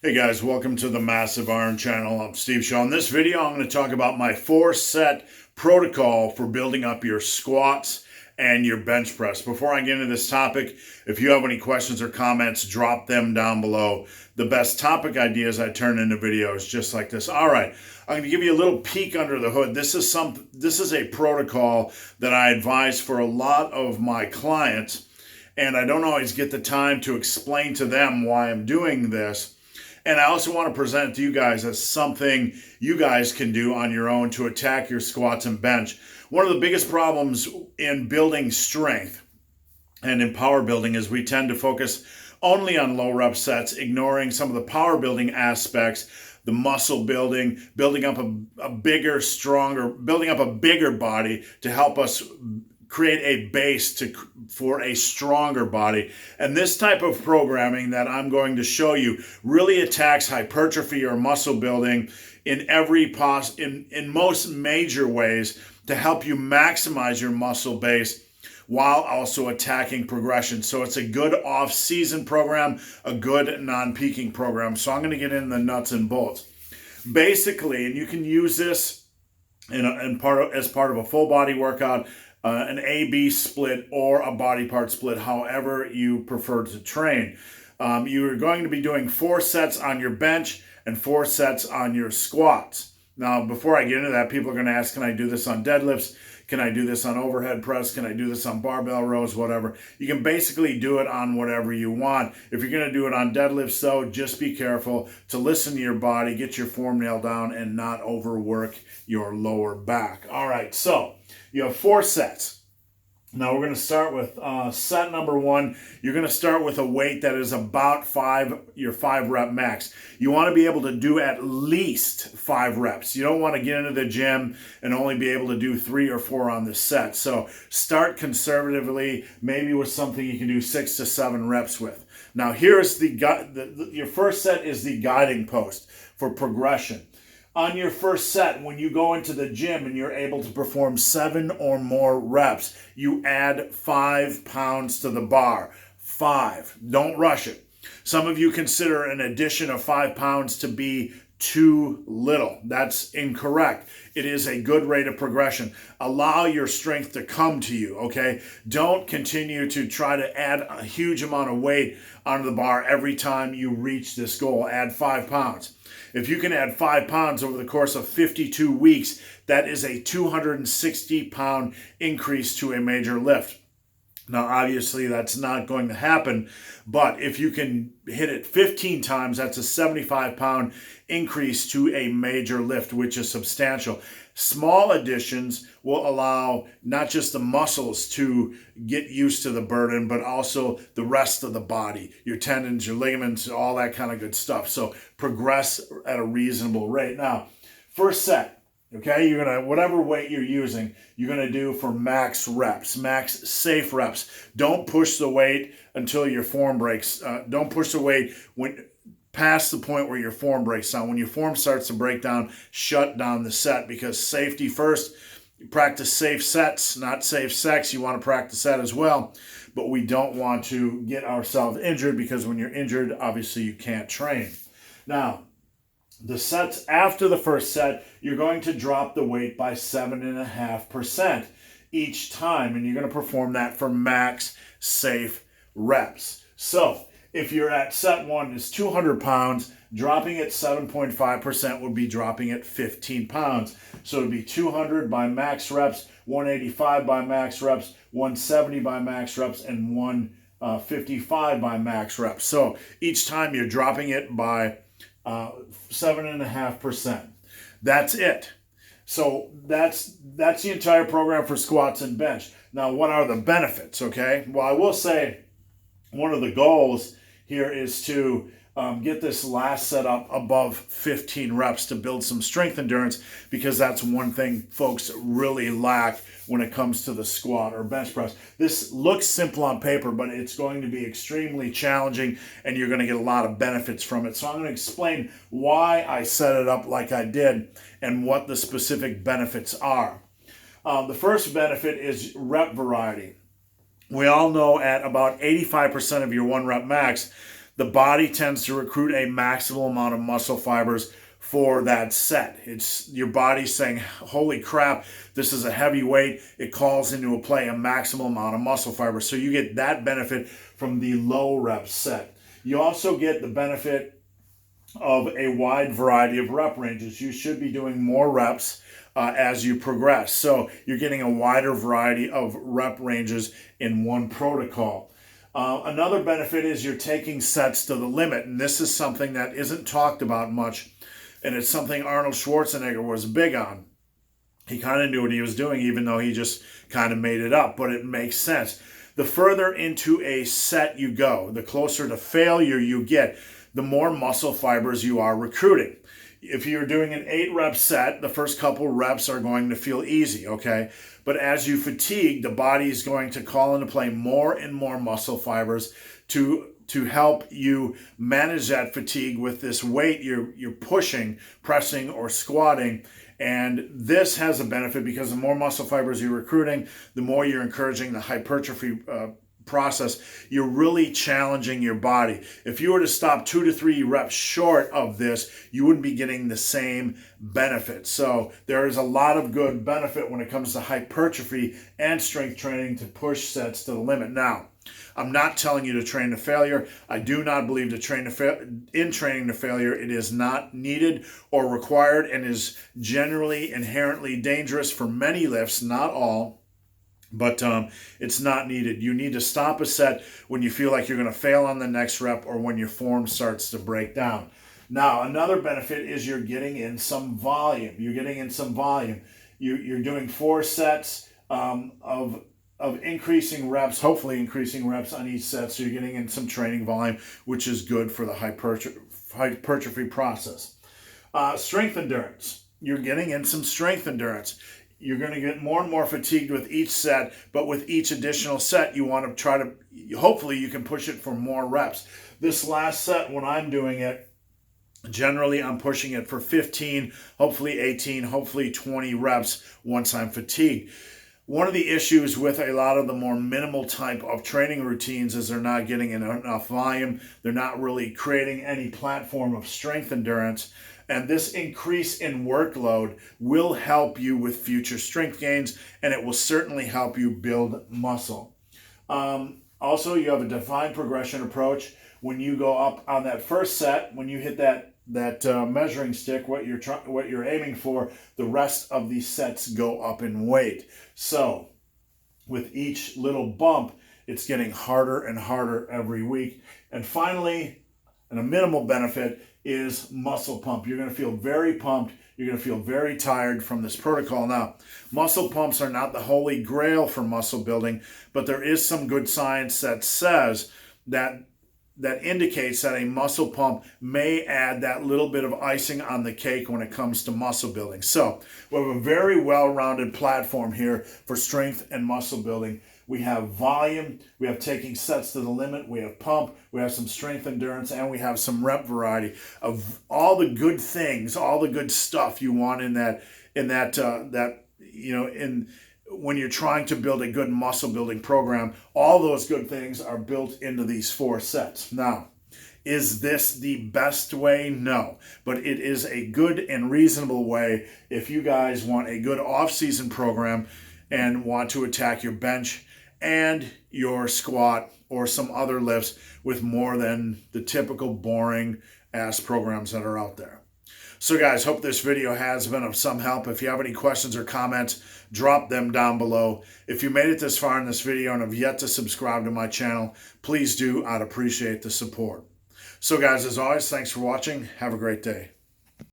Hey guys, welcome to the Massive Iron Channel. I'm Steve Shaw. In this video, I'm going to talk about my 4-set protocol for building up your squats and your bench press. Before I get into this topic, if you have any questions or comments, drop them down below. The best topic ideas I turn into videos just like this. All right, I'm going to give you a little peek under the hood. This is a protocol that I advise for a lot of my clients, and I don't always get the time to explain to them why I'm doing this. And I also want to present it to you guys as something you guys can do on your own to attack your squats and bench. One of the biggest problems in building strength and in power building is we tend to focus only on low rep sets, ignoring some of the power building aspects, the muscle building, building up a bigger, stronger, building up a bigger body to help us create a base for a stronger body. And this type of programming that I'm going to show you really attacks hypertrophy or muscle building in most major ways to help you maximize your muscle base while also attacking progression. So it's a good off-season program, a good non-peaking program. So I'm going to get into the nuts and bolts. Basically, and you can use this as part of a full body workout, an A-B split or a body part split, however you prefer to train. You're going to be doing 4 sets on your bench and 4 sets on your squats. Now, before I get into that, people are going to ask, can I do this on deadlifts? Can I do this on overhead press? Can I do this on barbell rows? Whatever. You can basically do it on whatever you want. If you're going to do it on deadlifts, though, just be careful to listen to your body, get your form nailed down, and not overwork your lower back. All right, so you have 4 sets. Now we're going to start with set number 1. You're going to start with a weight that is about your 5 rep max. You want to be able to do at least 5 reps. You don't want to get into the gym and only be able to do 3 or 4 on the set. So start conservatively, maybe with something you can do 6 to 7 reps with. Now here's your first set is the guiding post for progression. On your first set, when you go into the gym and you're able to perform 7 or more reps, you add 5 pounds to the bar. 5. Don't rush it. Some of you consider an addition of 5 pounds to be too little. That's incorrect. It is a good rate of progression. Allow your strength to come to you, okay? Don't continue to try to add a huge amount of weight onto the bar every time you reach this goal. Add 5 pounds. If you can add 5 pounds over the course of 52 weeks, that is a 260-pound increase to a major lift. Now, obviously, that's not going to happen, but if you can hit it 15 times, that's a 75-pound increase to a major lift, which is substantial. Small additions will allow not just the muscles to get used to the burden, but also the rest of the body, your tendons, your ligaments, all that kind of good stuff. So progress at a reasonable rate. Now, first set. Okay, you're going to, whatever weight you're using, you're going to do for max reps, max safe reps. Don't push the weight until your form breaks. Don't push the weight past the point where your form breaks down. When your form starts to break down, shut down the set, because safety first. You practice safe sets, not safe sex. You want to practice that as well. But we don't want to get ourselves injured, because when you're injured, obviously you can't train. Now, the sets after the first set, you're going to drop the weight by 7.5% each time, and you're going to perform that for max safe reps. So if you're at set 1 is 200 pounds, dropping at 7.5% would be dropping at 15 pounds. So it would be 200 by max reps, 185 by max reps, 170 by max reps, and 155 by max reps. So each time you're dropping it by 7.5%. That's it. So that's the entire program for squats and bench. Now, what are the benefits? Okay. Well, I will say one of the goals here is to get this last set up above 15 reps to build some strength endurance, because that's one thing folks really lack when it comes to the squat or bench press. This looks simple on paper, but it's going to be extremely challenging, and you're going to get a lot of benefits from it. So I'm going to explain why I set it up like I did and what the specific benefits are. The first benefit is rep variety. We all know at about 85% of your 1 rep max, the body tends to recruit a maximal amount of muscle fibers for that set. It's your body saying, holy crap, this is a heavy weight. It calls into play a maximal amount of muscle fibers. So you get that benefit from the low rep set. You also get the benefit of a wide variety of rep ranges. You should be doing more reps as you progress. So you're getting a wider variety of rep ranges in one protocol. Another benefit is you're taking sets to the limit, and this is something that isn't talked about much, and it's something Arnold Schwarzenegger was big on. He kind of knew what he was doing, even though he just kind of made it up, but it makes sense. The further into a set you go, the closer to failure you get, the more muscle fibers you are recruiting. If you're doing an 8-rep set, the first couple reps are going to feel easy, okay? But as you fatigue, the body is going to call into play more and more muscle fibers to help you manage that fatigue with this weight you're pushing, pressing, or squatting. And this has a benefit because the more muscle fibers you're recruiting, the more you're encouraging the hypertrophy process. You're really challenging your body. If you were to stop 2 to 3 reps short of this, you wouldn't be getting the same benefit. So there is a lot of good benefit when it comes to hypertrophy and strength training to push sets to the limit. Now, I'm not telling you to train to failure. I do not believe in training to failure. It is not needed or required and is generally inherently dangerous for many lifts, not all. But it's not needed. You need to stop a set when you feel like you're going to fail on the next rep or when your form starts to break down. Now, another benefit is you're getting in some volume. You're doing 4 sets of increasing reps, hopefully increasing reps on each set. So you're getting in some training volume, which is good for the hypertrophy process. Strength endurance. You're getting in some strength endurance. You're going to get more and more fatigued with each set, but with each additional set, you want to try to, hopefully you can push it for more reps. This last set, when I'm doing it, generally I'm pushing it for 15, hopefully 18, hopefully 20 reps once I'm fatigued. One of the issues with a lot of the more minimal type of training routines is they're not getting enough volume. They're not really creating any platform of strength endurance. And this increase in workload will help you with future strength gains, and it will certainly help you build muscle. Also, you have a defined progression approach. When you go up on that first set, when you hit that measuring stick, what you're aiming for, the rest of these sets go up in weight. So with each little bump, it's getting harder and harder every week. And finally, and a minimal benefit is muscle pump. You're going to feel very pumped. You're going to feel very tired from this protocol. Now, muscle pumps are not the holy grail for muscle building, but there is some good science that says that indicates that a muscle pump may add that little bit of icing on the cake when it comes to muscle building. So we have a very well-rounded platform here for strength and muscle building. We have volume, we have taking sets to the limit, we have pump, we have some strength endurance, and we have some rep variety of all the good things, all the good stuff you want when you're trying to build a good muscle building program. All those good things are built into these 4 sets. Now, is this the best way? No, but it is a good and reasonable way if you guys want a good off-season program and want to attack your bench and your squat or some other lifts with more than the typical boring ass programs that are out there. So guys, hope this video has been of some help. If you have any questions or comments, drop them down below. If you made it this far in this video and have yet to subscribe to my channel, please do. I'd appreciate the support. So guys, as always, thanks for watching. Have a great day.